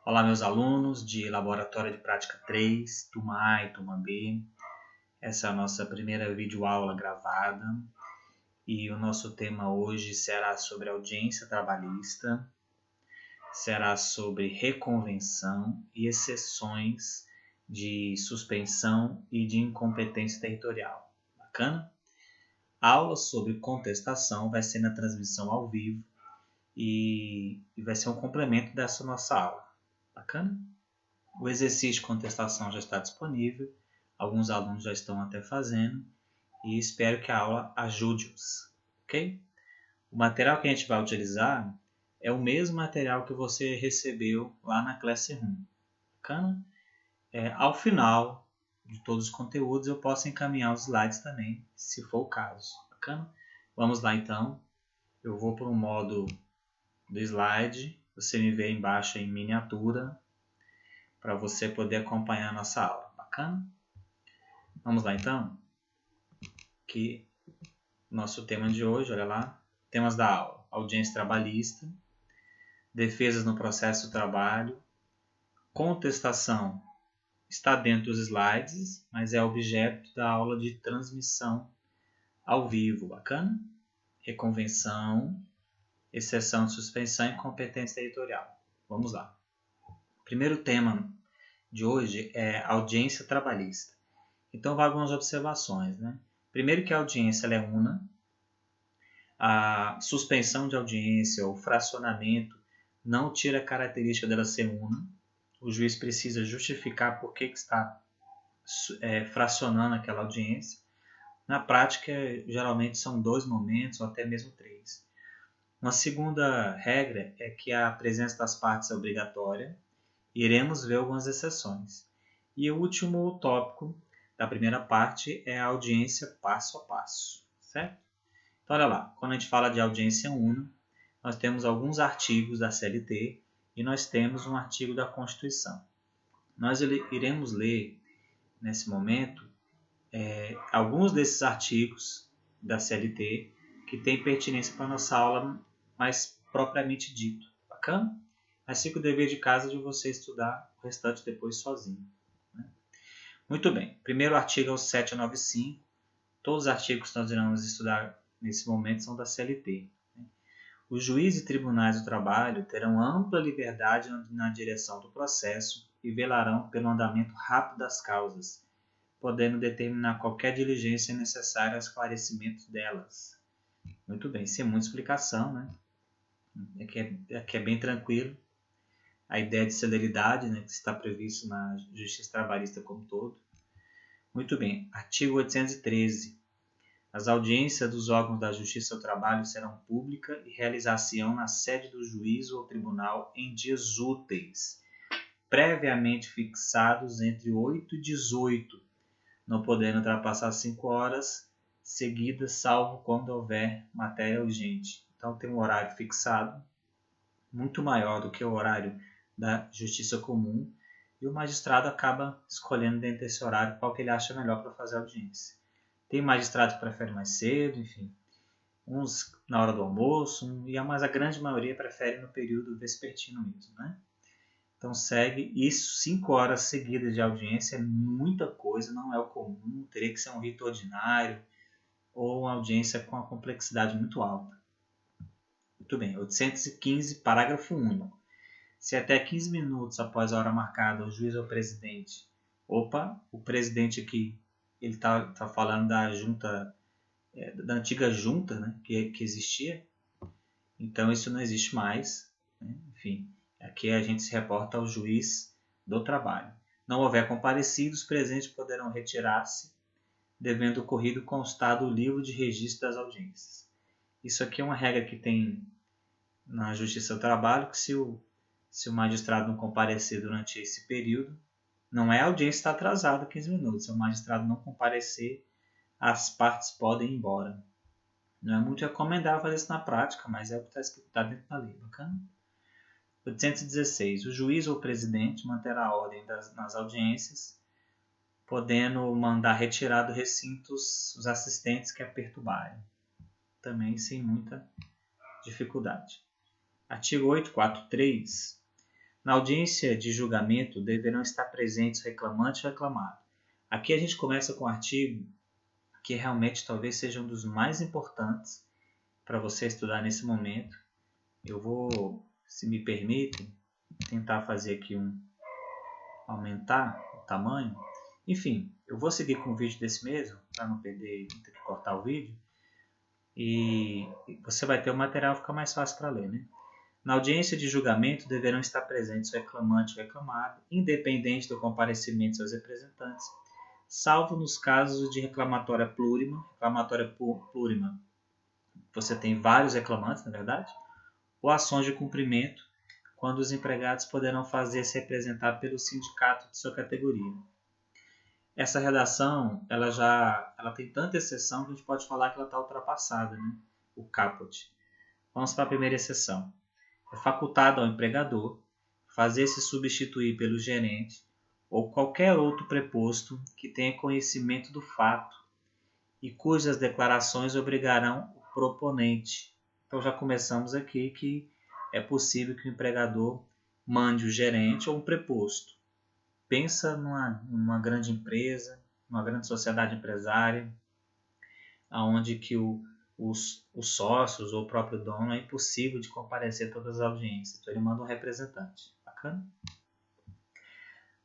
Olá, meus alunos de Laboratório de Prática 3, turma A e turma B. Essa é a nossa primeira videoaula gravada e o nosso tema hoje será sobre audiência trabalhista, será sobre reconvenção e exceções de suspensão e de incompetência territorial. Bacana? A aula sobre contestação vai ser na transmissão ao vivo e vai ser um complemento dessa nossa aula. Bacana? O exercício de contestação já está disponível, alguns alunos já estão até fazendo e espero que a aula ajude-os, ok? O material que a gente vai utilizar é o mesmo material que você recebeu lá na Classroom, bacana? Ao final de todos os conteúdos eu posso encaminhar os slides também, se for o caso, bacana? Vamos lá então, eu vou para o modo do slide, você me vê embaixo em miniatura, para você poder acompanhar a nossa aula. Bacana? Vamos lá então? Que nosso tema de hoje, olha lá, temas da aula: audiência trabalhista, defesas no processo do trabalho, contestação está dentro dos slides, mas é objeto da aula de transmissão ao vivo. Bacana? Reconvenção, exceção de suspensão e competência territorial. Vamos lá. O primeiro tema de hoje é audiência trabalhista. Então, vai algumas observações, né? Primeiro que a audiência ela é una, a suspensão de audiência ou fracionamento não tira a característica dela ser una. O juiz precisa justificar por que está fracionando aquela audiência. Na prática, geralmente são 2 momentos ou até mesmo 3. Uma segunda regra é que a presença das partes é obrigatória. Iremos ver algumas exceções. E o último tópico da primeira parte é a audiência passo a passo, certo? Então, olha lá, quando a gente fala de audiência una, nós temos alguns artigos da CLT e nós temos um artigo da Constituição. Nós iremos ler, nesse momento, alguns desses artigos da CLT que têm pertinência para a nossa aula mais propriamente dito. Bacana? Mas fica o dever de casa de você estudar o restante depois sozinho. Muito bem, primeiro artigo é o 795. Todos os artigos que nós iremos estudar nesse momento são da CLT. Os juízes e tribunais do trabalho terão ampla liberdade na direção do processo e velarão pelo andamento rápido das causas, podendo determinar qualquer diligência necessária ao esclarecimento delas. Muito bem, sem muita explicação, né? Aqui é bem tranquilo. A ideia de celeridade, né, que está previsto na Justiça Trabalhista como um todo. Muito bem, artigo 813. As audiências dos órgãos da Justiça do Trabalho serão públicas e realizar-se-ão na sede do juízo ou tribunal em dias úteis, previamente fixados entre 8 e 18, não podendo ultrapassar 5 horas seguidas, salvo quando houver matéria urgente. Então tem um horário fixado, muito maior do que o horário da Justiça Comum, e o magistrado acaba escolhendo dentro desse horário qual que ele acha melhor para fazer a audiência. Tem magistrado que prefere mais cedo, enfim, uns na hora do almoço, mas a grande maioria prefere no período vespertino mesmo, né? Então segue isso, 5 horas seguidas de audiência é muita coisa, não é o comum, teria que ser um rito ordinário ou uma audiência com uma complexidade muito alta. Muito bem, 815, parágrafo único. Se até 15 minutos após a hora marcada o juiz ou presidente... o presidente aqui, ele está falando da junta, da antiga junta, né, que existia. Então isso não existe mais, né? Enfim, aqui a gente se reporta ao juiz do trabalho. Não houver comparecido, os presentes poderão retirar-se, devendo ocorrido constar do livro de registro das audiências. Isso aqui é uma regra que tem na Justiça do Trabalho, que se o magistrado não comparecer durante esse período, não é a audiência estar atrasada 15 minutos, se o magistrado não comparecer, as partes podem ir embora. Não é muito recomendável fazer isso na prática, mas é o que está escrito dentro da lei. Bacana? 816. O juiz ou presidente manterá a ordem nas audiências, podendo mandar retirar do recinto os assistentes que a perturbarem. Também sem muita dificuldade. Artigo 843. Na audiência de julgamento deverão estar presentes o reclamante e o reclamado. Aqui a gente começa com um artigo que realmente talvez seja um dos mais importantes para você estudar nesse momento. Eu vou, se me permitem, tentar fazer aqui aumentar o tamanho. Enfim, eu vou seguir com o vídeo desse mesmo, para não perder, não ter que cortar o vídeo. E você vai ter o material, fica mais fácil para ler, né? Na audiência de julgamento deverão estar presentes o reclamante e o reclamado, independente do comparecimento de seus representantes, salvo nos casos de reclamatória plurima. Reclamatória plurima, você tem vários reclamantes, na verdade, ou ações de cumprimento, quando os empregados poderão fazer-se representar pelo sindicato de sua categoria. Essa redação, ela tem tanta exceção que a gente pode falar que ela está ultrapassada, né? O caput. Vamos para a primeira exceção. É facultado ao empregador fazer-se substituir pelo gerente ou qualquer outro preposto que tenha conhecimento do fato e cujas declarações obrigarão o proponente. Então já começamos aqui que é possível que o empregador mande o gerente ou um preposto. Pensa numa grande empresa, numa grande sociedade empresária, onde que os sócios ou o próprio dono é impossível de comparecer a todas as audiências. Então ele manda um representante. Bacana?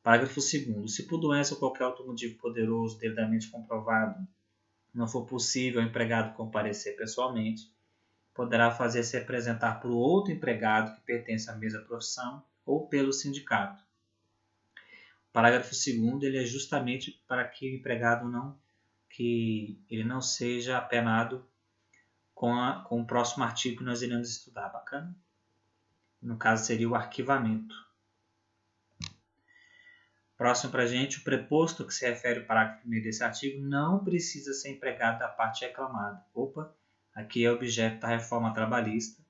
Parágrafo 2º. Se por doença ou qualquer outro motivo poderoso devidamente comprovado não for possível ao empregado comparecer pessoalmente, poderá fazer-se representar por outro empregado que pertence à mesma profissão ou pelo sindicato. O parágrafo 2º ele é justamente para que o empregado não seja apenado com o próximo artigo que nós iremos estudar. Bacana? No caso seria o arquivamento. Próximo para a gente, o preposto que se refere ao parágrafo 1º desse artigo não precisa ser empregado da parte reclamada. Opa, aqui é objeto da reforma trabalhista.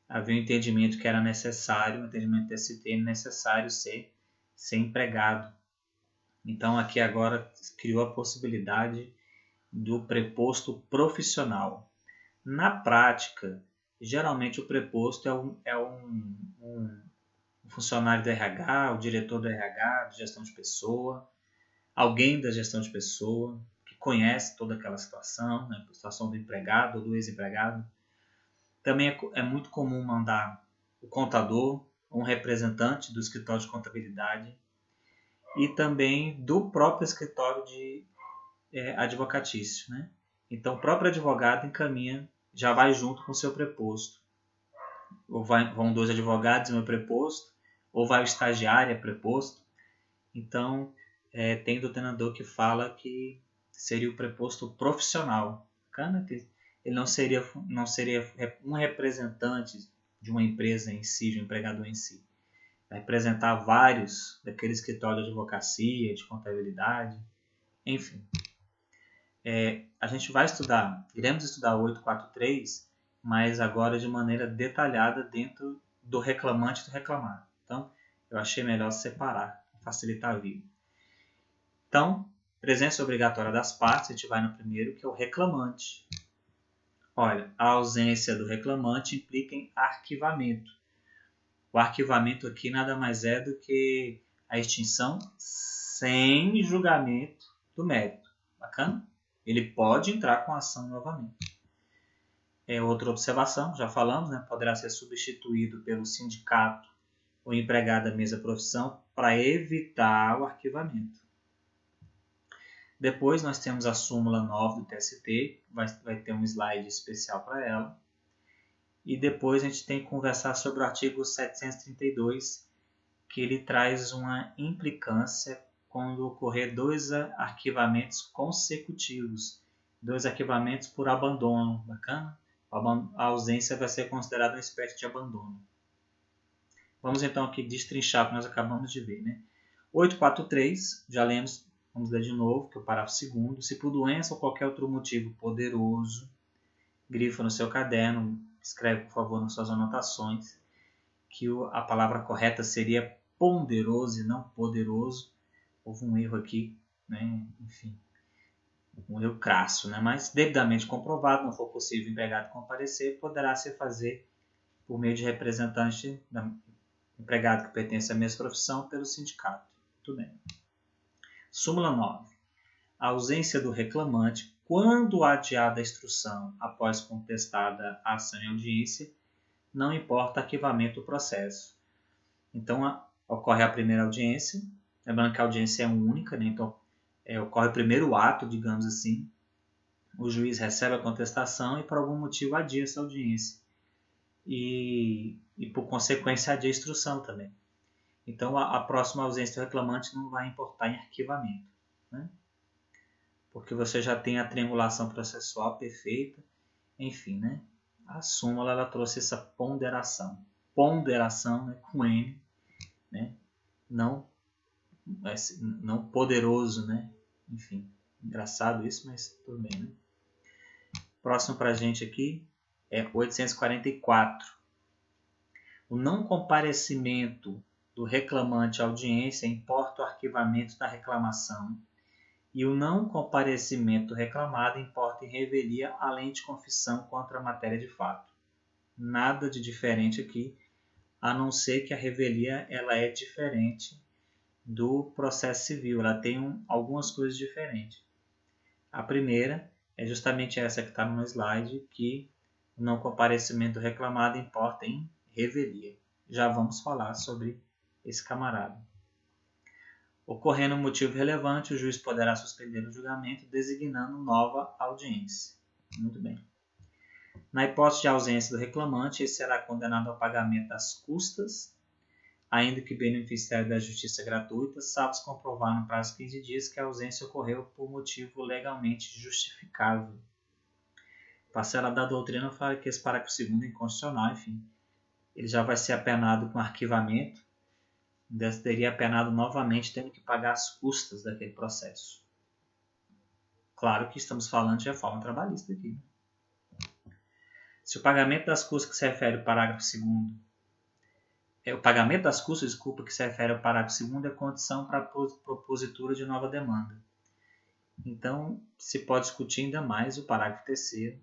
Havia um entendimento que era necessário, um entendimento do ST necessário ser empregado. Então aqui agora criou a possibilidade do preposto profissional. Na prática, geralmente o preposto é um funcionário do RH, o diretor do RH, de gestão de pessoa, alguém da gestão de pessoa, que conhece toda aquela situação, né, a situação do empregado ou do ex-empregado. Também é muito comum mandar o contador, um representante do escritório de contabilidade e também do próprio escritório de advocatício, né? Então o próprio advogado encaminha, já vai junto com o seu preposto. Ou vão dois advogados e um preposto, ou vai o estagiário preposto. Então tem doutrinador que fala que seria o preposto profissional. Bacana? Ele não seria um representante de uma empresa em si, de um empregador em si. Vai representar vários daquele escritório de advocacia, de contabilidade, enfim. A gente iremos estudar o 843, mas agora de maneira detalhada dentro do reclamante e do reclamado. Então, eu achei melhor separar, facilitar a vida. Então, presença obrigatória das partes, a gente vai no primeiro, que é o reclamante. Olha, a ausência do reclamante implica em arquivamento. O arquivamento aqui nada mais é do que a extinção sem julgamento do mérito. Bacana? Ele pode entrar com a ação novamente. Outra observação, já falamos, né? Poderá ser substituído pelo sindicato ou empregado da mesma profissão para evitar o arquivamento. Depois nós temos a súmula 9 do TST, vai ter um slide especial para ela. E depois a gente tem que conversar sobre o artigo 732, que ele traz uma implicância quando ocorrer dois arquivamentos consecutivos, dois arquivamentos por abandono. Bacana? A ausência vai ser considerada uma espécie de abandono. Vamos então aqui destrinchar o que nós acabamos de ver, né? 843, já lemos, vamos ler de novo, que é o parágrafo 2º. Se por doença ou qualquer outro motivo poderoso, grifa no seu caderno, escreve por favor nas suas anotações, que a palavra correta seria ponderoso e não poderoso. Houve um erro aqui, né? Enfim, um erro crasso, né? Mas devidamente comprovado, não for possível o empregado comparecer, poderá se fazer por meio de representante empregado que pertence à mesma profissão pelo sindicato. Muito bem. Súmula 9. A ausência do reclamante, quando adiada a instrução após contestada a ação em audiência, não importa arquivamento do processo. Então, ocorre a primeira audiência, lembrando que a audiência é única, né? Então ocorre o primeiro ato, digamos assim, o juiz recebe a contestação e por algum motivo adia essa audiência. E por consequência adia a instrução também. Então a próxima ausência do reclamante não vai importar em arquivamento, né? Porque você já tem a triangulação processual perfeita, enfim, né? A súmula ela trouxe essa ponderação, né, com N, né? Não poderoso, né? Enfim, engraçado isso, mas tudo bem, né? Próximo para a gente aqui é 844. O não comparecimento do reclamante à audiência importa o arquivamento da reclamação e o não comparecimento do reclamado importa em revelia além de confissão contra a matéria de fato. Nada de diferente aqui, a não ser que a revelia ela é diferente do processo civil, ela tem algumas coisas diferentes. A primeira é justamente essa que está no slide, que o não comparecimento do reclamado importa em revelia. Já vamos falar sobre esse camarada. Ocorrendo um motivo relevante, o juiz poderá suspender o julgamento, designando nova audiência. Muito bem. Na hipótese de ausência do reclamante, ele será condenado ao pagamento das custas, ainda que beneficiário da justiça gratuita, salvo se comprovar no prazo de 15 dias que a ausência ocorreu por motivo legalmente justificável. Parcela da doutrina fala que esse parágrafo 2º é inconstitucional, enfim. Ele já vai ser apenado com arquivamento, teria apenado novamente tendo que pagar as custas daquele processo. Claro que estamos falando de reforma trabalhista aqui. Se o pagamento das custas que se refere ao parágrafo 2º, o pagamento das custas, que se refere ao parágrafo 2º é condição para a propositura de nova demanda. Então, se pode discutir ainda mais o parágrafo 3º,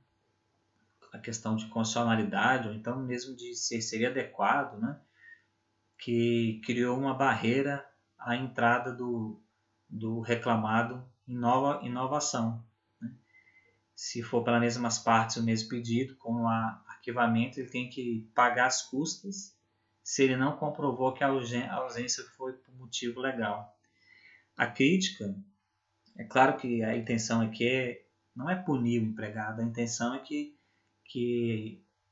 a questão de constitucionalidade, ou então mesmo de se seria adequado, né? Que criou uma barreira à entrada do reclamado em nova inovação. Né? Se for pelas mesmas partes o mesmo pedido, com o arquivamento, ele tem que pagar as custas se ele não comprovou que a ausência foi por motivo legal. A crítica, é claro que a intenção aqui não é punir o empregado, a intenção é que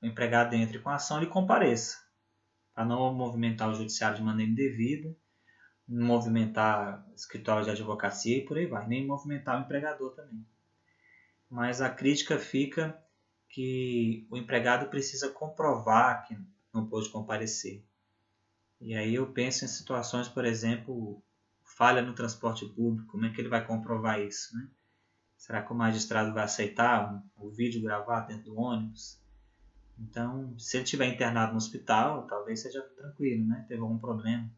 o empregado entre com a ação e compareça, para não movimentar o judiciário de maneira indevida, não movimentar escritório de advocacia e por aí vai, nem movimentar o empregador também. Mas a crítica fica que o empregado precisa comprovar que não pôde comparecer. E aí eu penso em situações, por exemplo, falha no transporte público, como é que ele vai comprovar isso, né? Será que o magistrado vai aceitar o vídeo gravado dentro do ônibus? Então, se ele estiver internado no hospital, talvez seja tranquilo, né? Teve algum problema.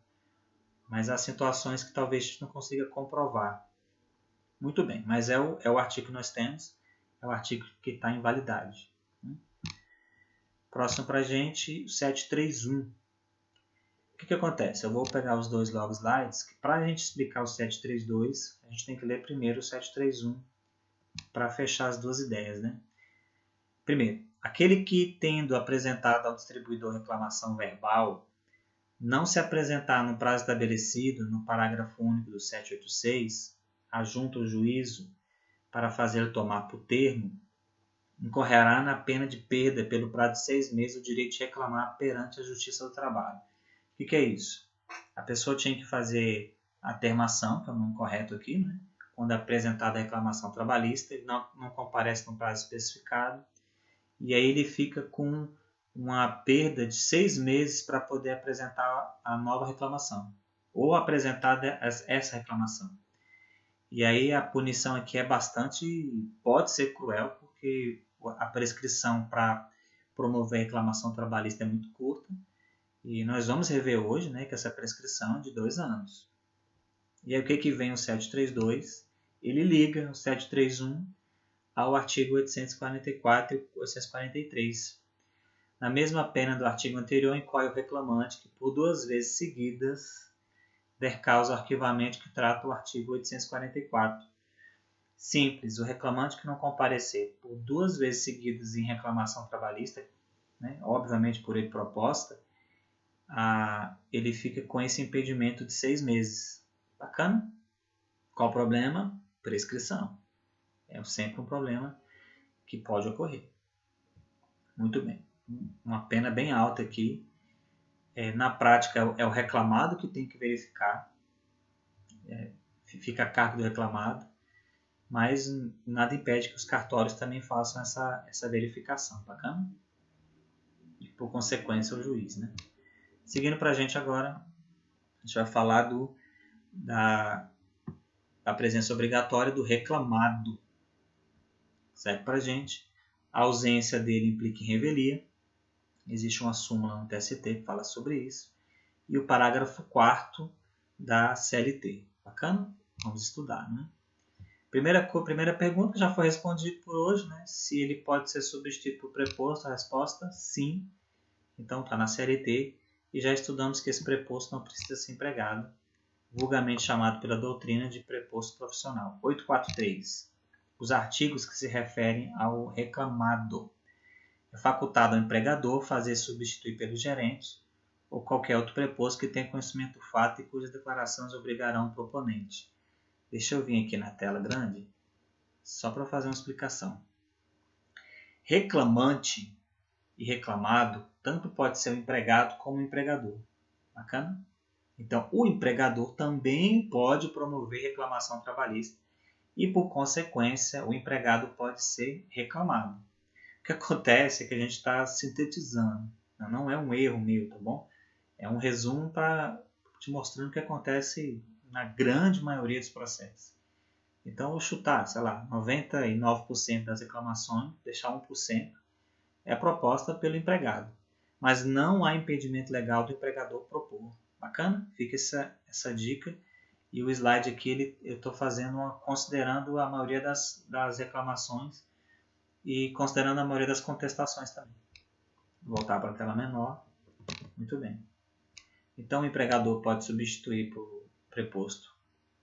Mas há situações que talvez a gente não consiga comprovar. Muito bem, mas é o artigo que nós temos, é o artigo que está em validade. Próximo para a gente, o 731. O que acontece? Eu vou pegar os dois logo slides, que para a gente explicar o 732, a gente tem que ler primeiro o 731 para fechar as duas ideias, né? Primeiro, aquele que, tendo apresentado ao distribuidor reclamação verbal, não se apresentar no prazo estabelecido no parágrafo único do 786, ajunta o juízo para fazê-lo tomar por termo, incorrerá na pena de perda pelo prazo de 6 meses o direito de reclamar perante a Justiça do Trabalho. O que é isso? A pessoa tinha que fazer a termação, que é o nome correto aqui, né? Quando é apresentada a reclamação trabalhista, ele não comparece no prazo especificado, e aí ele fica com uma perda de 6 meses para poder apresentar a nova reclamação, ou apresentar essa reclamação. E aí a punição aqui pode ser cruel, porque a prescrição para promover a reclamação trabalhista é muito curta, e nós vamos rever hoje, né, que essa prescrição é de 2 anos. E aí o que vem o 732? Ele liga o 731 ao artigo 844 e 843. na mesma pena do artigo anterior, incorre o reclamante que, por 2 vezes seguidas, der causa ao arquivamento que trata o artigo 844. Simples, o reclamante que não comparecer por 2 vezes seguidas em reclamação trabalhista, né, obviamente por ele proposta, ele fica com esse impedimento de 6 meses. Bacana? Qual o problema? Prescrição. É sempre um problema que pode ocorrer. Muito bem. Uma pena bem alta aqui. Na prática, é o reclamado que tem que verificar. Fica a cargo do reclamado. Mas nada impede que os cartórios também façam essa verificação. Bacana? E, por consequência, o juiz, né? Seguindo para a gente agora, a gente vai falar da presença obrigatória do reclamado. Certo para a gente? A ausência dele implica em revelia. Existe uma súmula no TST que fala sobre isso. E o parágrafo 4º da CLT. Bacana? Vamos estudar, né? Primeira pergunta já foi respondida por hoje, né? Se ele pode ser substituído por preposto, a resposta sim. Então está na CLT e já estudamos que esse preposto não precisa ser empregado, vulgarmente chamado pela doutrina de preposto profissional. 843. Os artigos que se referem ao reclamado. É facultado ao empregador fazer substituir pelo gerente ou qualquer outro preposto que tenha conhecimento do fato e cujas declarações obrigarão o proponente. Deixa eu vir aqui na tela grande, só para fazer uma explicação. Reclamante e reclamado tanto pode ser o empregado como o empregador. Bacana? Então, o empregador também pode promover reclamação trabalhista e, por consequência, o empregado pode ser reclamado. O que acontece é que a gente está sintetizando. Não é um erro meu, tá bom? É um resumo para te mostrando o que acontece na grande maioria dos processos. Então, eu vou chutar, sei lá, 99% das reclamações, deixar 1%, é proposta pelo empregado. Mas não há impedimento legal do empregador propor. Bacana? Fica essa dica. E o slide aqui eu estou fazendo considerando a maioria das reclamações e considerando a maioria das contestações também. Vou voltar para a tela menor. Muito bem. Então, o empregador pode substituir por preposto,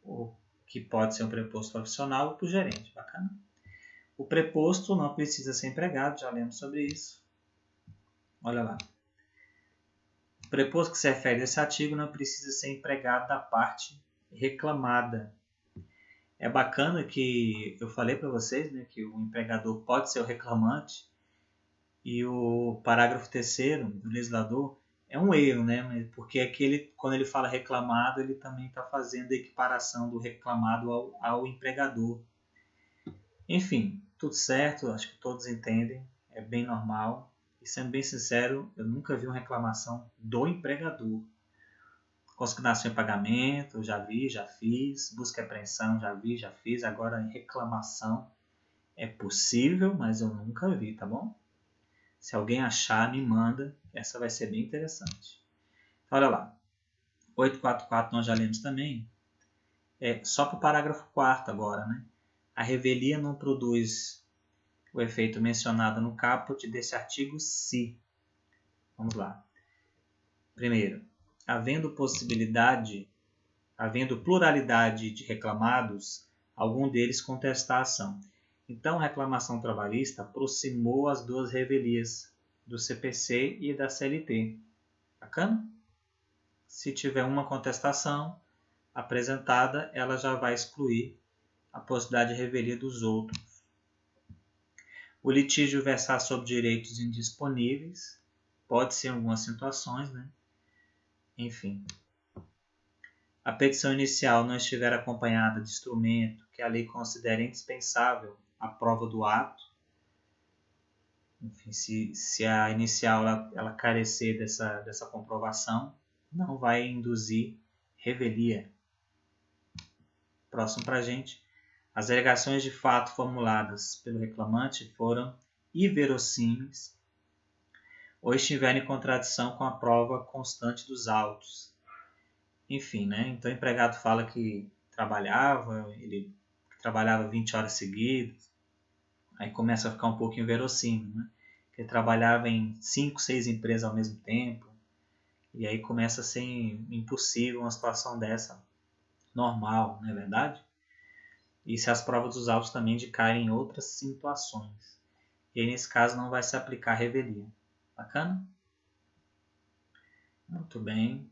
ou que pode ser um preposto profissional, ou por gerente. Bacana? O preposto não precisa ser empregado, já lemos sobre isso. Olha lá. O preposto que se refere a esse artigo não precisa ser empregado da parte reclamada. É bacana que eu falei para vocês, né, que o empregador pode ser o reclamante e o parágrafo 3º do legislador é um erro, né, porque quando ele fala reclamado, ele também está fazendo a equiparação do reclamado ao empregador. Enfim, tudo certo, acho que todos entendem, é bem normal. E sendo bem sincero, eu nunca vi uma reclamação do empregador. Consignação em pagamento, já vi, já fiz. Busca e apreensão, já vi, já fiz. Agora, reclamação é possível, mas eu nunca vi, tá bom? Se alguém achar, me manda. Essa vai ser bem interessante. Olha lá. 844 nós já lemos também. Só para o parágrafo 4º agora, né? A revelia não produz o efeito mencionado no caput desse artigo se. Vamos lá. Primeiro, havendo pluralidade de reclamados, algum deles contestar a ação. Então, a reclamação trabalhista aproximou as duas revelias, do CPC e da CLT. Bacana? Se tiver uma contestação apresentada, ela já vai excluir a possibilidade de revelia dos outros. O litígio versar sobre direitos indisponíveis, pode ser em algumas situações, né? Enfim. A petição inicial não estiver acompanhada de instrumento que a lei considere indispensável à prova do ato, enfim, se a inicial ela carecer dessa comprovação, não vai induzir revelia. Próximo para a gente. As alegações de fato formuladas pelo reclamante foram inverossímeis ou estiverem em contradição com a prova constante dos autos. Enfim, né? Então o empregado fala que ele trabalhava 20 horas seguidas, aí começa a ficar um pouco inverossímil, né? que trabalhava em 5, 6 empresas ao mesmo tempo. E aí começa a ser impossível uma situação dessa normal, não é verdade? E se as provas dos autos também indicarem outras situações. E aí, nesse caso, não vai se aplicar a revelia. Bacana? Muito bem.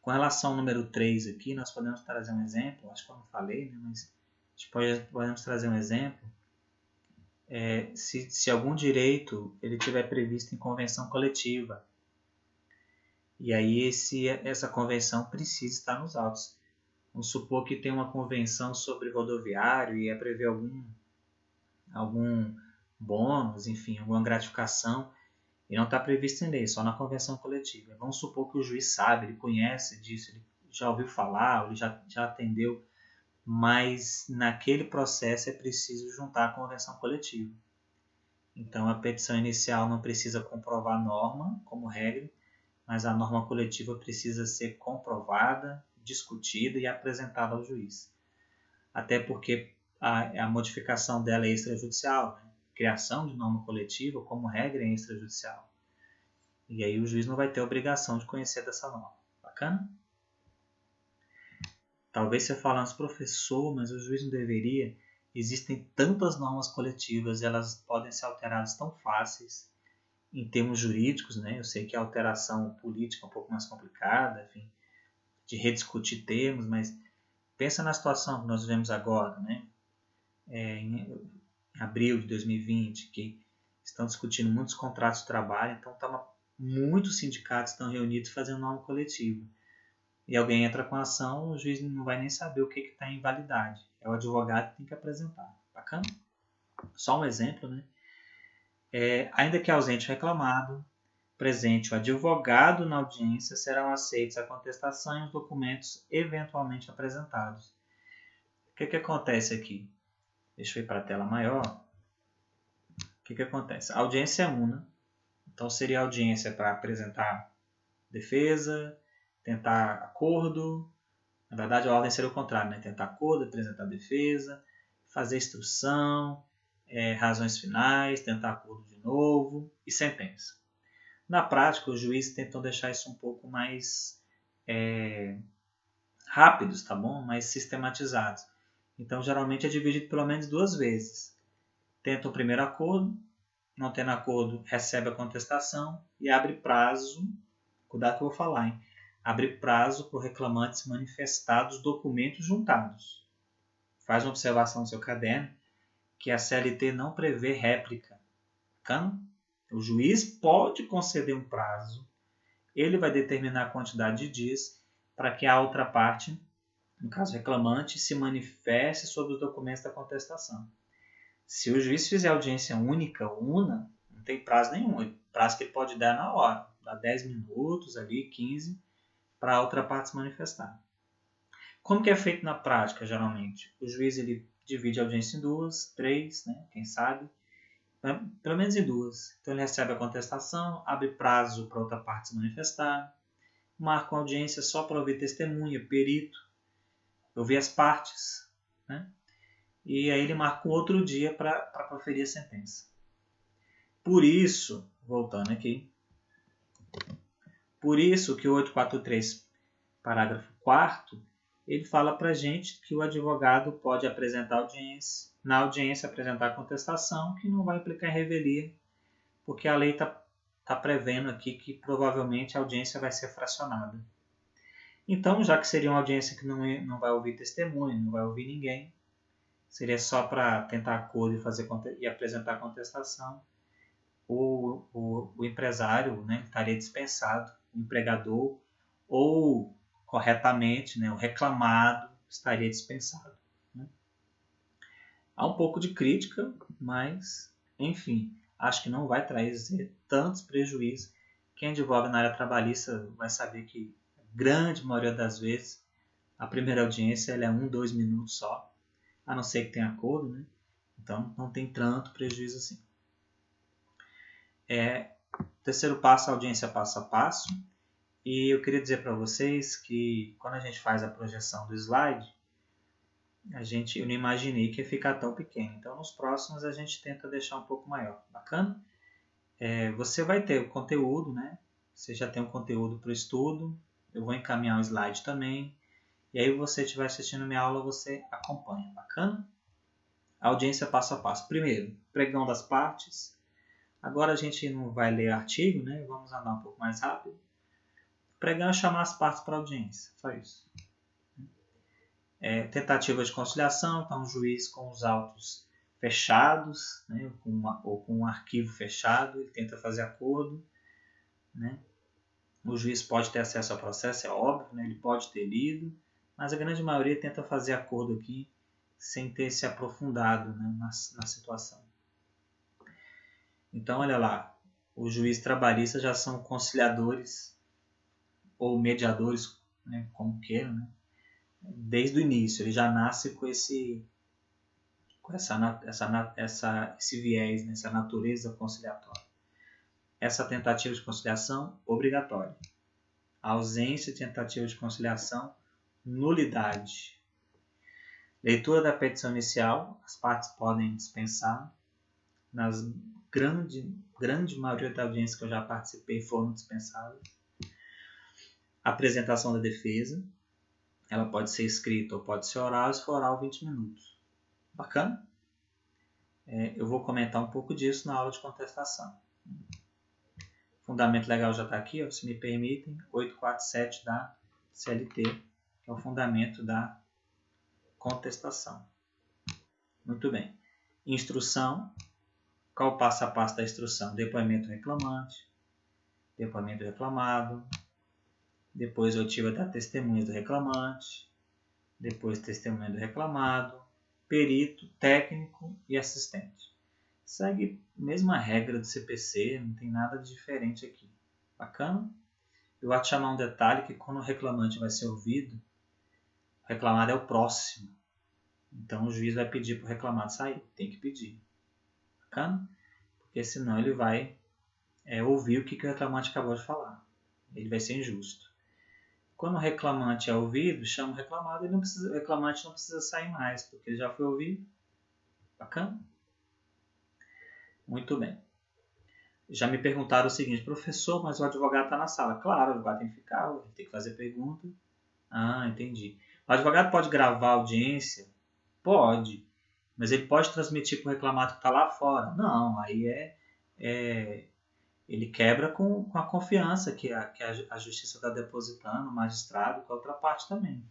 Com relação ao número 3 aqui, nós podemos trazer um exemplo. Acho que eu não falei, né? Mas podemos trazer um exemplo. Se algum direito ele tiver previsto em convenção coletiva. E aí essa convenção precisa estar nos autos. Vamos supor que tem uma convenção sobre rodoviário e prevê algum bônus, enfim, alguma gratificação, e não está previsto em lei, só na convenção coletiva. Vamos supor que o juiz sabe, ele conhece disso, ele já ouviu falar, ele já atendeu, mas naquele processo é preciso juntar a convenção coletiva. Então a petição inicial não precisa comprovar a norma como regra, mas a norma coletiva precisa ser comprovada, discutida e apresentada ao juiz. Até porque a modificação dela é extrajudicial, né? Criação de norma coletiva, como regra, é extrajudicial. E aí o juiz não vai ter obrigação de conhecer dessa norma. Bacana? Talvez você fale, mas professor, mas o juiz não deveria. Existem tantas normas coletivas, elas podem ser alteradas tão fáceis em termos jurídicos, né? Eu sei que a alteração política é um pouco mais complicada, enfim, de rediscutir termos, mas pensa na situação que nós vivemos agora, né? Em abril de 2020, que estão discutindo muitos contratos de trabalho, então muitos sindicatos estão reunidos fazendo norma coletiva. E alguém entra com a ação, o juiz não vai nem saber o que está em validade. É o advogado que tem que apresentar. Bacana? Só um exemplo, né? Ainda que ausente o reclamado, presente o advogado na audiência, serão aceitos a contestação e os documentos eventualmente apresentados. O que acontece aqui? Deixa eu ir para a tela maior. O que acontece? A audiência é una, então seria audiência para apresentar defesa, tentar acordo. Na verdade, a ordem seria o contrário, né? Tentar acordo, apresentar defesa, fazer instrução, razões finais, tentar acordo de novo e sentença. Na prática, os juízes tentam deixar isso um pouco mais rápidos, tá bom? Mais sistematizados. Então, geralmente é dividido pelo menos 2 vezes. Tenta o primeiro acordo, não tendo acordo, recebe a contestação e abre prazo, cuidado que eu vou falar, hein? Abre prazo para o reclamante se manifestar dos documentos juntados. Faz uma observação no seu caderno que a CLT não prevê réplica. Bacana? O juiz pode conceder um prazo, ele vai determinar a quantidade de dias para que a outra parte, no caso reclamante, se manifeste sobre os documentos da contestação. Se o juiz fizer audiência única, una, não tem prazo nenhum. O prazo que ele pode dar na hora. Dá 10 minutos, ali, 15, para a outra parte se manifestar. Como que é feito na prática, geralmente? O juiz ele divide a audiência em 2, 3, né? Quem sabe? Pelo menos em 2. Então ele recebe a contestação, abre prazo para a outra parte se manifestar, marca uma audiência só para ouvir testemunha, perito, ouvir as partes, né? E aí ele marca um outro dia para proferir a sentença. Por isso, voltando aqui, por isso que o 843, parágrafo 4º, ele fala para a gente que o advogado pode apresentar audiência, na audiência apresentar a contestação, que não vai implicar em revelia, porque a lei está prevendo aqui que provavelmente a audiência vai ser fracionada. Então, já que seria uma audiência que não vai ouvir testemunha, não vai ouvir ninguém, seria só para tentar acordo e apresentar a contestação, o empresário, né, estaria dispensado, o empregador, ou corretamente, né, o reclamado estaria dispensado. Né? Há um pouco de crítica, mas, enfim, acho que não vai trazer tantos prejuízos. Quem advoga na área trabalhista vai saber que a grande maioria das vezes a primeira audiência ela é 1, 2 minutos só, a não ser que tenha acordo, né? Então não tem tanto prejuízo assim. Terceiro passo, a audiência passo a passo. E eu queria dizer para vocês que quando a gente faz a projeção do slide, eu não imaginei que ia ficar tão pequeno. Então nos próximos a gente tenta deixar um pouco maior. Bacana? Você vai ter o conteúdo, né? Você já tem o conteúdo para o estudo. Eu vou encaminhar o slide também. E aí, você estiver assistindo minha aula, você acompanha. Bacana? Audiência passo a passo. Primeiro, pregão das partes. Agora a gente não vai ler artigo, né? Vamos andar um pouco mais rápido. Pregão é chamar as partes para audiência. Só isso. Tentativa de conciliação. Então, o juiz com os autos fechados, né? ou com um arquivo fechado, ele tenta fazer acordo, né? O juiz pode ter acesso ao processo, é óbvio, né? Ele pode ter lido, mas a grande maioria tenta fazer acordo aqui sem ter se aprofundado, né, na situação. Então, olha lá, os juízes trabalhistas já são conciliadores ou mediadores, né, como queiram, né, desde o início. Ele já nasce com esse viés, né, essa natureza conciliatória. Essa tentativa de conciliação obrigatória. A ausência de tentativa de conciliação, nulidade. Leitura da petição inicial, as partes podem dispensar. Nas grande maioria da audiência que eu já participei foram dispensadas. Apresentação da defesa, ela pode ser escrita ou pode ser oral, se for oral 20 minutos. Bacana? Eu vou comentar um pouco disso na aula de contestação. Fundamento legal já está aqui, ó, se me permitem, 847 da CLT, que é o fundamento da contestação. Muito bem. Instrução. Qual o passo a passo da instrução? Depoimento reclamante, depoimento reclamado, depois oitiva da testemunha do reclamante, depois testemunha do reclamado, perito, técnico e assistente. Segue a mesma regra do CPC, não tem nada de diferente aqui. Bacana? Eu vou te chamar um detalhe que quando o reclamante vai ser ouvido, o reclamado é o próximo. Então o juiz vai pedir para o reclamado sair. Tem que pedir. Bacana? Porque senão ele vai ouvir o que o reclamante acabou de falar. Ele vai ser injusto. Quando o reclamante é ouvido, chama o reclamado e o reclamante não precisa sair mais, porque ele já foi ouvido. Bacana? Muito bem. Já me perguntaram o seguinte, professor, mas o advogado está na sala. Claro, o advogado tem que ficar, ele tem que fazer pergunta. Ah, entendi. O advogado pode gravar a audiência? Pode. Mas ele pode transmitir para o reclamado que está lá fora? Não, aí ele quebra com a confiança que a justiça está depositando, o magistrado, com a outra parte também.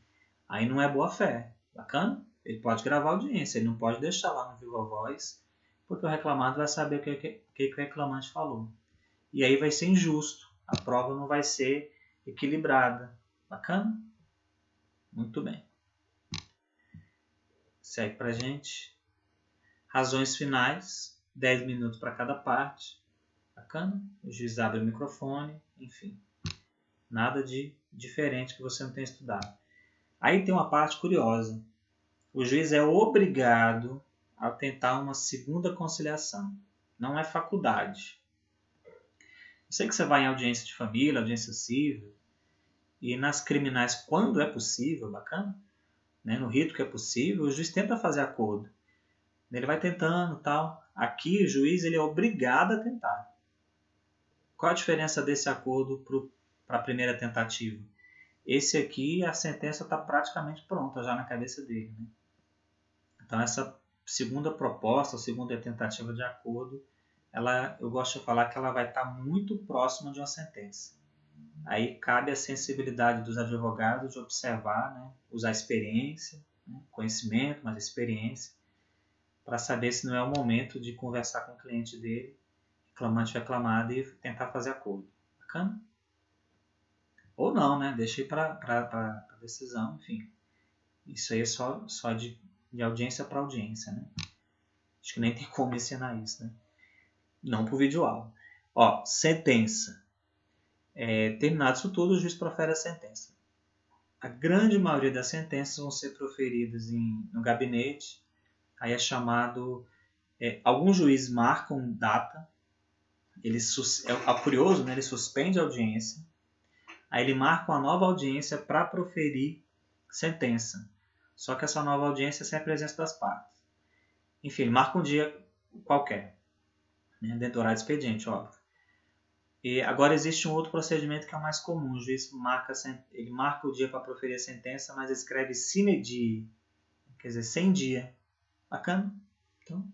Aí não é boa fé. Bacana? Ele pode gravar a audiência, ele não pode deixar lá no Viva Voz, porque o reclamado vai saber o que o reclamante falou. E aí vai ser injusto. A prova não vai ser equilibrada. Bacana? Muito bem. Segue pra gente. Razões finais. 10 minutos para cada parte. Bacana? O juiz abre o microfone. Enfim. Nada de diferente que você não tenha estudado. Aí tem uma parte curiosa. O juiz é obrigado a tentar uma segunda conciliação. Não é faculdade. Eu sei que você vai em audiência de família, audiência civil, e nas criminais, quando é possível, bacana, né, no rito que é possível, o juiz tenta fazer acordo. Ele vai tentando, tal. Aqui o juiz ele é obrigado a tentar. Qual a diferença desse acordo para a primeira tentativa? Esse aqui, a sentença está praticamente pronta já na cabeça dele, né? Então essa segunda proposta, a segunda tentativa de acordo, eu gosto de falar que ela vai estar muito próxima de uma sentença. Aí cabe a sensibilidade dos advogados de observar, né, usar experiência, né, conhecimento, mas experiência, para saber se não é o momento de conversar com o cliente dele, reclamante ou reclamado, e tentar fazer acordo. Bacana? Ou não, né? Deixa ir para a decisão, enfim. Isso aí é só de audiência para audiência, né? Acho que nem tem como ensinar isso, né? Não por vídeo aula. Ó, sentença. Terminado isso tudo, o juiz profere a sentença. A grande maioria das sentenças vão ser proferidas no gabinete. Aí é chamado... alguns juízes marcam data. Curioso, né? Ele suspende a audiência. Aí ele marca uma nova audiência para proferir sentença. Só que essa nova audiência é sem a presença das partes. Enfim, ele marca um dia qualquer, né, dentro do horário de expediente, óbvio. E agora existe um outro procedimento que é o mais comum. O juiz ele marca o dia para proferir a sentença, mas escreve sine die, quer dizer, sem dia. Bacana? Então,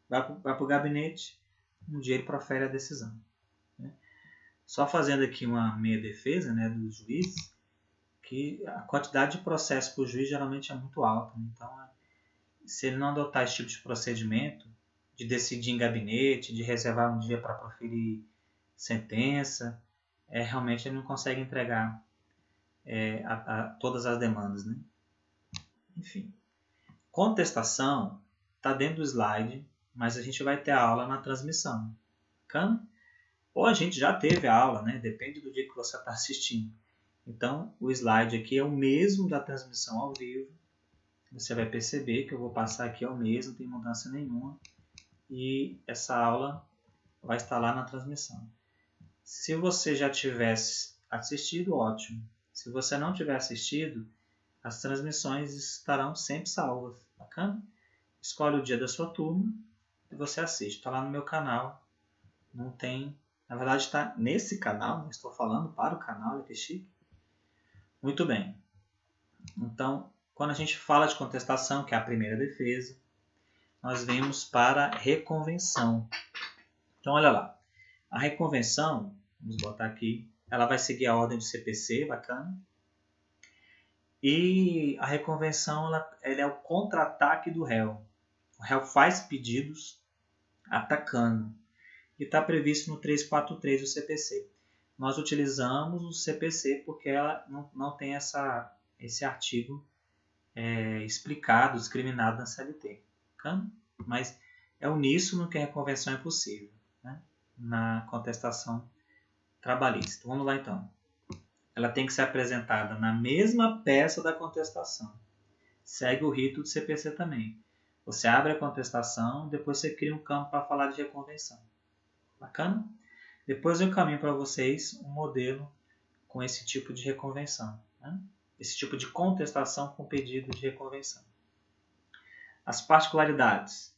vai para o gabinete, um dia ele profere a decisão. Né? Só fazendo aqui uma meia defesa, né, do juiz, que a quantidade de processo para o juiz geralmente é muito alta. Né? Então, se ele não adotar esse tipo de procedimento, de decidir em gabinete, de reservar um dia para proferir sentença, realmente ele não consegue entregar todas as demandas. Né? Enfim, contestação está dentro do slide, mas a gente vai ter a aula na transmissão. Bacana? Ou a gente já teve a aula, né? Depende do dia que você está assistindo. Então, o slide aqui é o mesmo da transmissão ao vivo. Você vai perceber que eu vou passar aqui é o mesmo, não tem mudança nenhuma. E essa aula vai estar lá na transmissão. Se você já tivesse assistido, ótimo. Se você não tiver assistido, as transmissões estarão sempre salvas. Bacana? Escolhe o dia da sua turma e você assiste. Está lá no meu canal. Não tem... Na verdade, está nesse canal. Né? Estou falando para o canal. Olha que chique. Muito bem. Então, quando a gente fala de contestação, que é a primeira defesa, nós vemos para reconvenção. Então, olha lá. A reconvenção, vamos botar aqui, ela vai seguir a ordem do CPC, bacana. E a reconvenção ela é o contra-ataque do réu. O réu faz pedidos atacando. E está previsto no 343 do CPC. Nós utilizamos o CPC porque ela não tem esse artigo explicado, discriminado na CLT. Bacana? Mas é uníssono que a reconvenção é possível, né? Na contestação trabalhista. Vamos lá então. Ela tem que ser apresentada na mesma peça da contestação. Segue o rito do CPC também. Você abre a contestação, depois você cria um campo para falar de reconvenção. Bacana? Depois eu encaminho para vocês um modelo com esse tipo de reconvenção. Né? Esse tipo de contestação com pedido de reconvenção. As particularidades.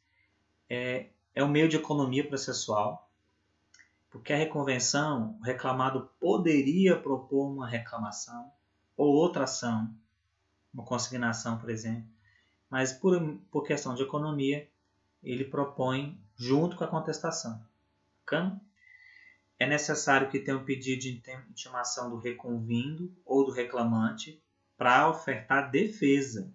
É o meio de economia processual, porque a reconvenção, o reclamado poderia propor uma reclamação ou outra ação, uma consignação, por exemplo, mas por questão de economia, ele propõe junto com a contestação. Bacana? É necessário que tenha um pedido de intimação do reconvindo ou do reclamante para ofertar defesa.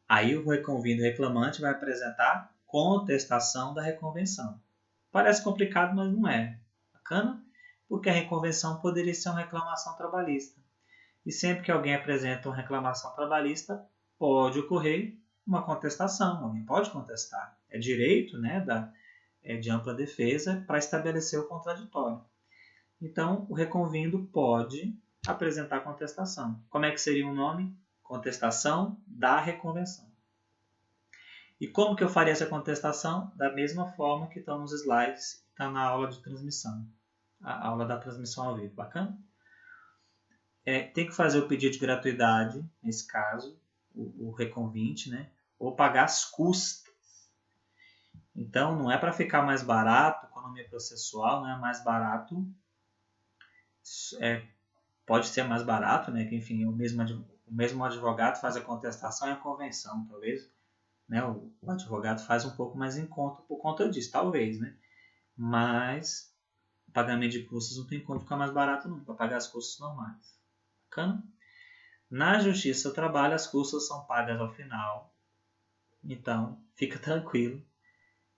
Aí o reconvindo reclamante vai apresentar contestação da reconvenção. Parece complicado, mas não é. Bacana? Porque a reconvenção poderia ser uma reclamação trabalhista. E sempre que alguém apresenta uma reclamação trabalhista, pode ocorrer uma contestação. Alguém pode contestar. É direito, né, de ampla defesa para estabelecer o contraditório. Então, o reconvindo pode apresentar contestação. Como é que seria o nome? Contestação da reconvenção. E como que eu faria essa contestação? Da mesma forma que estão nos slides, está na aula de transmissão. A aula da transmissão ao vivo. Bacana? Tem que fazer o pedido de gratuidade, nesse caso, o reconvinte, né? Ou pagar as custas. Então, não é para ficar mais barato, economia processual não é mais barato. Pode ser mais barato, né? Que, enfim, o mesmo advogado faz a contestação e a convenção, talvez. Né? O advogado faz um pouco mais em conta por conta disso, talvez, né? Mas o pagamento de custos não tem como ficar mais barato, não, para pagar as custas normais. Bacana? Na Justiça do Trabalho, as custas são pagas ao final. Então, fica tranquilo.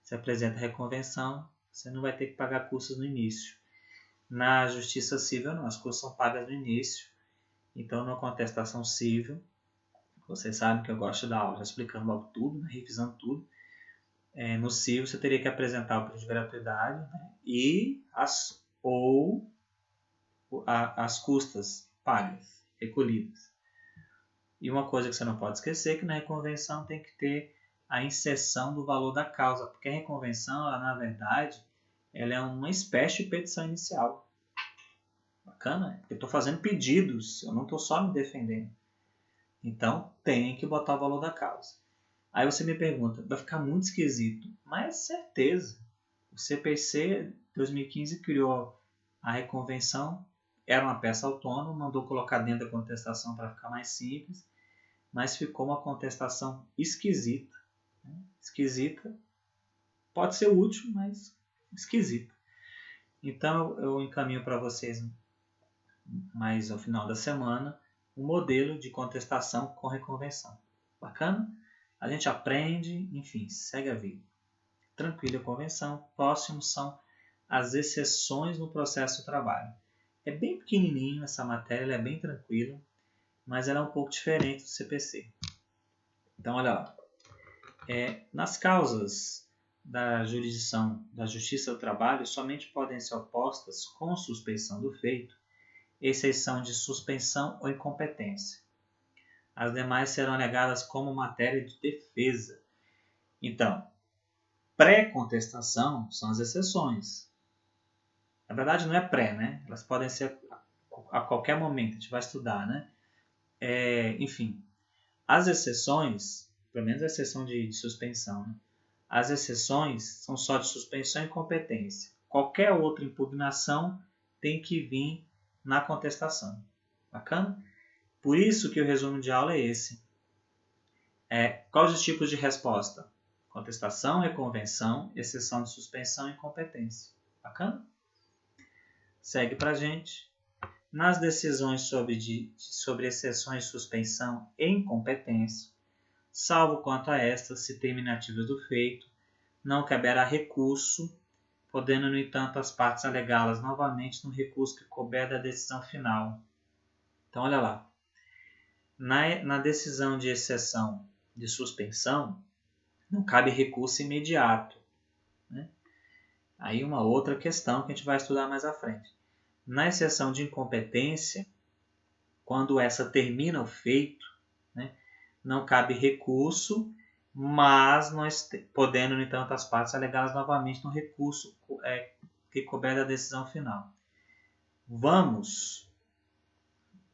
Se apresenta a reconvenção, você não vai ter que pagar custos no início. Na Justiça Civil, não. As custas são pagas no início. Então, na contestação civil, vocês sabem que eu gosto de dar aula explicando logo tudo, né? Revisando tudo. No civil, você teria que apresentar o pedido de gratuidade, né? E as custas pagas, recolhidas. E uma coisa que você não pode esquecer é que na reconvenção tem que ter a inserção do valor da causa, porque a reconvenção, ela, na verdade, ela é uma espécie de petição inicial. Bacana? Eu estou fazendo pedidos, eu não estou só me defendendo. Então, tem que botar o valor da causa. Aí você me pergunta, vai ficar muito esquisito. Mas certeza. O CPC 2015 criou a reconvenção, era uma peça autônoma, mandou colocar dentro da contestação para ficar mais simples, mas ficou uma contestação esquisita. Né? Esquisita, pode ser útil, mas esquisita. Então eu encaminho para vocês mais ao final da semana um modelo de contestação com reconvenção. Bacana? A gente aprende, enfim, segue a vida. Tranquila a convenção. Próximo são as exceções no processo de trabalho. É bem pequenininho essa matéria, ela é bem tranquila, mas ela é um pouco diferente do CPC. Então, olha lá. Nas causas da jurisdição da Justiça do Trabalho, somente podem ser opostas com suspeição do feito, exceção de suspensão ou incompetência. As demais serão alegadas como matéria de defesa. Então, pré-contestação são as exceções. Na verdade, não é pré, né? Elas podem ser a qualquer momento, a gente vai estudar, né? Enfim, as exceções, pelo menos a exceção de suspensão, né? As exceções são só de suspensão e incompetência. Qualquer outra impugnação tem que vir na contestação. Bacana? Por isso que o resumo de aula é esse. Quais os tipos de resposta? Contestação, reconvenção, exceção de suspensão e incompetência. Bacana? Segue pra gente. Nas decisões sobre exceções de suspensão e incompetência, salvo quanto a estas, se terminativas do feito, não caberá recurso, podendo, no entanto, as partes alegá-las novamente no recurso que couber da decisão final. Então, olha lá. Na decisão de exceção de suspensão, não cabe recurso imediato. Né? Aí uma outra questão que a gente vai estudar mais à frente. Na exceção de incompetência, quando essa termina o feito, né, não cabe recurso, mas nós podendo, no entanto, as partes alegá-las novamente no recurso que couber da decisão final. Vamos